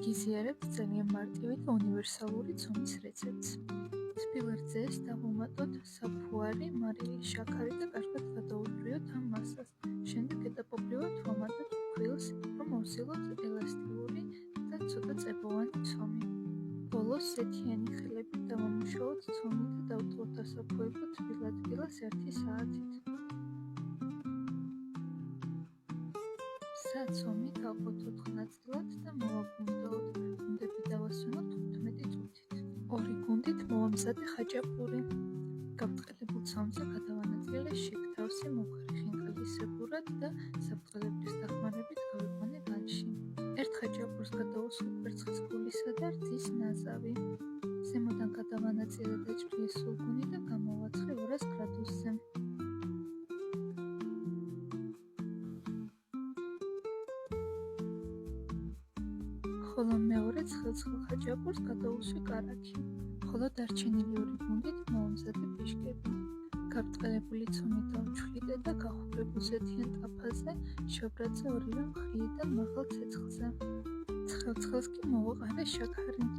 გიზიარებთ ძალიან მარტივი და უნივერსალური ცომის რეცეპტს. თბილ-რძეს დავუმატოთ საფუარი, მარილი, შაქარი და კარგად გადაუჭრიოთ ამ მასას. შემდეგ ეტაპობრივად ვამატოთ ფქვილს, რომ ავსილოთ ელასტიური და ცოტა წებოვანი ცომი. ბოლოს ზეთიანი ხელებით დავამუშავოთ ცომი და დავტოვოთ ასაფუებლად თბილ ადგილას 1 საათით. საცომი დავყოთ 4 ნაწილად და მოვაგუნდაოთ. გუნდები დავასვენოთ 15 წუთით. 2 გუნდით მოვამზადე ხაჭაპური. გაბრტყელებულ ცომზე გადავანაწილე შიგთავსი მოქარი ხინკალისებურად და საბრტყელებლის დახმარებით გავიყვანე განში. 1 ხაჭაპურს გადავუსვი კვერცხის გულისა და რძის ნაზავი. ზემოდან გადავანაწილე დაჭრილი სულგუნი და გამოვაცხე 200 გრადუსზე. ხოლო მეორე ცხელ ხაჭაპურს გადავუსვი კარაქი. ხოლო დარჩენილი 2 გუნდით მოვამზადე ბიშკები. გაბრტყელებული ცომი დავჩხლიდე და გახურებულ ზეთიან ტაფაზე შევბრაძე ორივე მხრიდან მაღალ ცეცხლზე. ცხელ ცხელს კი მოვაყარე შაქარი.